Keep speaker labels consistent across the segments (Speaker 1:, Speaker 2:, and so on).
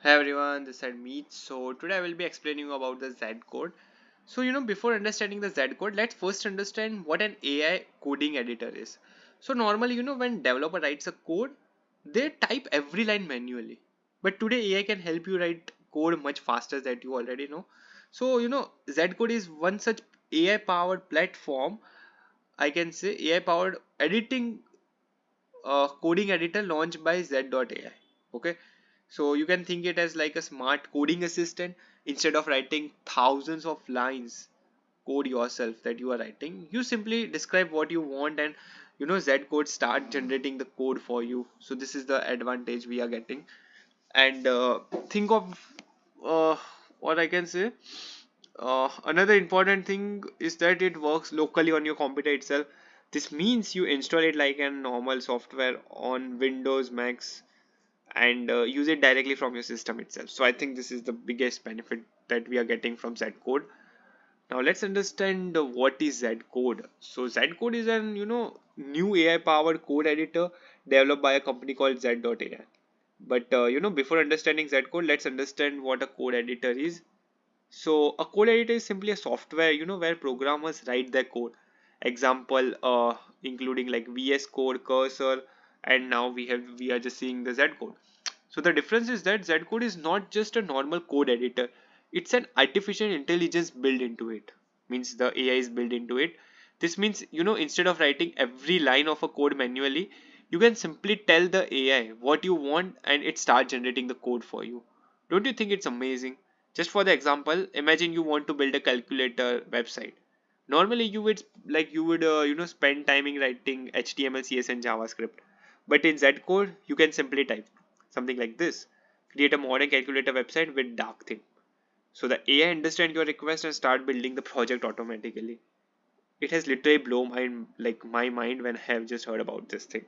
Speaker 1: Hey everyone, this is Meet. So today I will be explaining you about the Z code. So before understanding the Z code, let's first understand what an AI coding editor is. So normally when developer writes a code, they type every line manually. But today AI can help you write code much faster that you already know. So Z code is one such AI powered platform. I can say AI powered editing coding editor launched by Z.AI. Okay, so you can think it as like a smart coding assistant. Instead of writing thousands of lines code yourself that you are writing, you simply describe what you want, and Z code start generating the code for you. So this is the advantage we are getting. And think of uh, what I can say. Another important thing is that it works locally on your computer itself. This means you install it like a normal software on Windows, Macs, and use it directly from your system itself. So I think this is the biggest benefit that we are getting from Zcode. Now let's understand what is Zcode. So Zcode is an new AI powered code editor developed by a company called Z.AI. But before understanding Zcode, let's understand what a code editor is. So a code editor is simply a software where programmers write their code. Example including like VS Code, Cursor, and now we are just seeing the Z code. So the difference is that Z code is not just a normal code editor. It's an artificial intelligence built into it. Means the AI is built into it. This means instead of writing every line of a code manually, you can simply tell the AI what you want and it starts generating the code for you. Don't you think it's amazing? Just for the example, imagine you want to build a calculator website. Normally you would spend timing writing HTML, CS and JavaScript. But in Zcode, you can simply type something like this. Create a modern calculator website with dark theme. So the AI understand your request and start building the project automatically. It has literally blown my mind when I have just heard about this thing.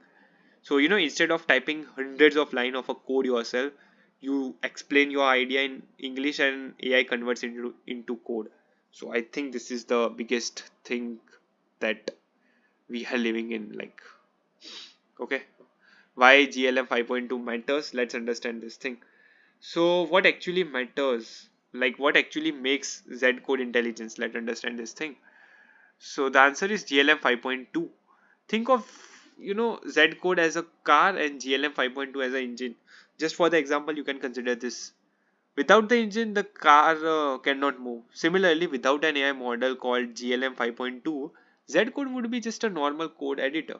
Speaker 1: So instead of typing hundreds of lines of a code yourself, you explain your idea in English and AI converts into code. So I think this is the biggest thing that we are living in. Okay, why GLM 5.2 matters? Let's understand this thing. So what actually matters? Like what actually makes Z code intelligence? Let's understand this thing. So the answer is GLM 5.2. Think of Z code as a car and GLM 5.2 as an engine. Just for the example, you can consider this. Without the engine, the car cannot move. Similarly, without an AI model called GLM 5.2, Z code would be just a normal code editor.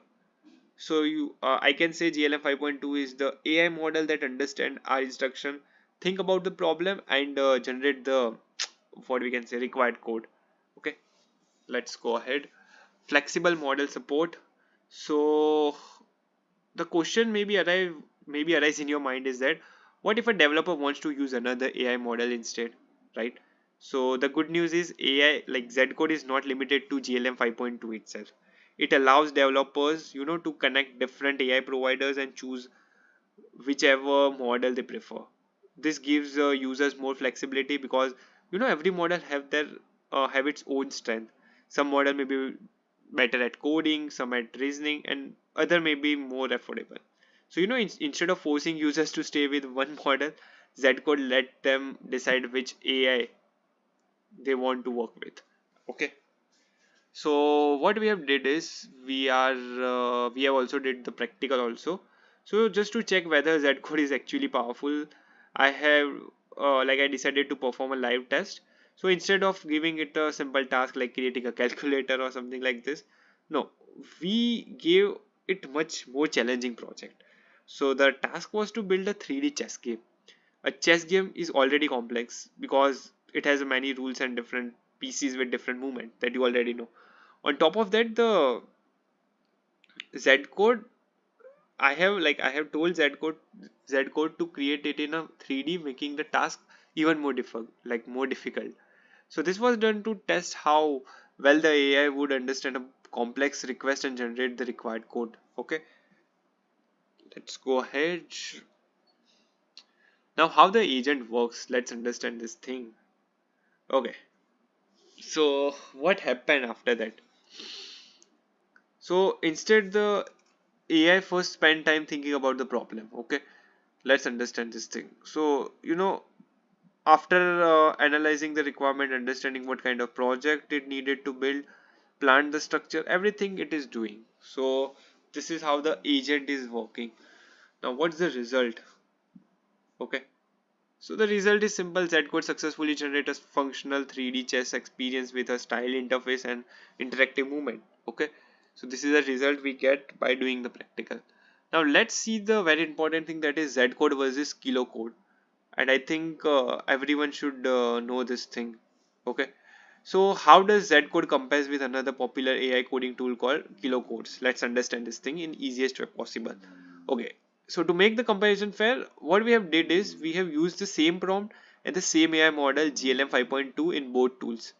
Speaker 1: So I can say GLM 5.2 is the AI model that understand our instruction, think about the problem, and generate the what we can say required code. Okay, let's go ahead. Flexible model support. So the question maybe arise in your mind is that what if a developer wants to use another AI model instead, right? So the good news is AI like Zcode is not limited to GLM 5.2 itself. It allows developers to connect different AI providers and choose whichever model they prefer. This gives users more flexibility because every model have its own strength. Some model may be better at coding, some at reasoning, and other may be more affordable. So instead of forcing users to stay with one model, Zcode let them decide which AI they want to work with. Okay. So what we have did is we have also did the practical also. So just to check whether Z code is actually powerful, I have I decided to perform a live test. So instead of giving it a simple task like creating a calculator or something like this, no, we gave it much more challenging project. So the task was to build a 3D chess game. A chess game is already complex because it has many rules and different pieces with different movement that you already know. On top of that, the Z code I have told Z code to create it in a 3D, making the task even more difficult. So this was done to test how well the AI would understand a complex request and generate the required code. Okay, let's go ahead. Now how the agent works, let's understand this thing. Okay, so what happened after that? So instead the AI first spent time thinking about the problem. Okay, let's understand this thing. So after analyzing the requirement, understanding what kind of project it needed to build, plan the structure, everything it is doing. So this is how the agent is working. Now what's the result? Okay, so the result is simple. Zcode successfully generates a functional 3D chess experience with a style interface and interactive movement. Okay, so this is the result we get by doing the practical. Now let's see the very important thing, that is Zcode versus kilocode. And I think everyone should know this thing. Okay, so how does Zcode compares with another popular AI coding tool called kilocodes? Let's understand this thing in easiest way possible. Okay, so to make the comparison fair, what we have did is we have used the same prompt and the same AI model GLM 5.2 in both tools.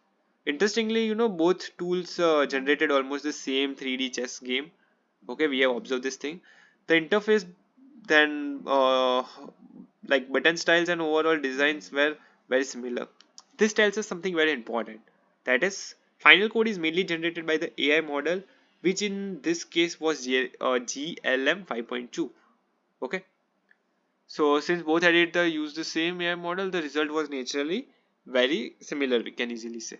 Speaker 1: Interestingly, both tools generated almost the same 3D chess game. Okay, we have observed this thing. The interface, then like button styles and overall designs were very similar. This tells us something very important, that is final code is mainly generated by the AI model, which in this case was GLM 5.2. Okay, so since both editor used the same AI model, the result was naturally very similar, we can easily say.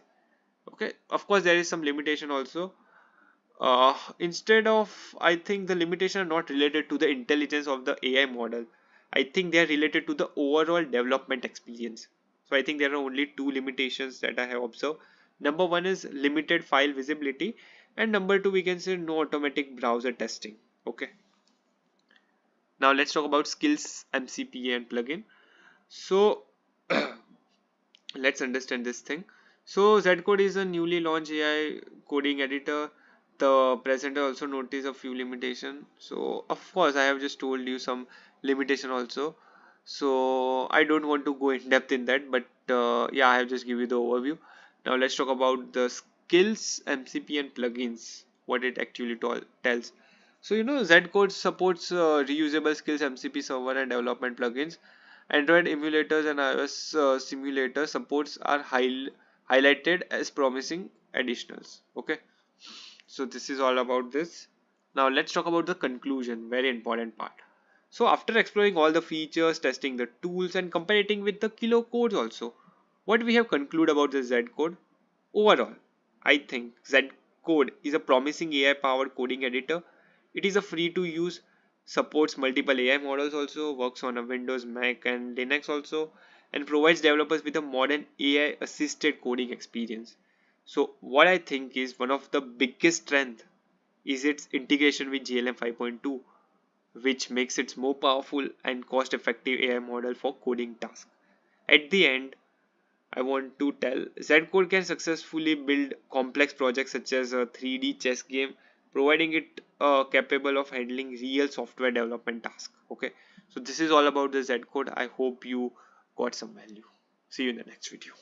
Speaker 1: Okay, of course there is some limitation also. Instead of, I think the limitation are not related to the intelligence of the AI model. I think they are related to the overall development experience. So I think there are only two limitations that I have observed. Number one is limited file visibility, and number two we can say no automatic browser testing. Okay, now let's talk about skills, MCPA and plugin. So let's understand this thing. So Zcode is a newly launched AI coding editor. The presenter also noticed a few limitation. So of course I have just told you some limitation also. So I don't want to go in depth in that, but yeah, I have just give you the overview. Now let's talk about the skills, MCP and plugins. What it actually tells. So Zcode supports reusable skills, MCP server and development plugins. Android emulators and iOS simulator supports are highlighted as promising additionals. Okay, so this is all about this. Now let's talk about the conclusion, very important part. So after exploring all the features, testing the tools and comparing with the kilo codes also, what we have concluded about the Z code? Overall, I think Zcode is a promising AI powered coding editor. It is a free to use, supports multiple AI models also, works on a Windows, Mac and Linux also, and provides developers with a modern AI assisted coding experience. So what I think is one of the biggest strength is its integration with GLM 5.2, which makes it more powerful and cost effective AI model for coding tasks. At the end, I want to tell Zcode can successfully build complex projects such as a 3D chess game, providing it capable of handling real software development tasks. Okay, so this is all about the Zcode. I hope you got some value. See you in the next video.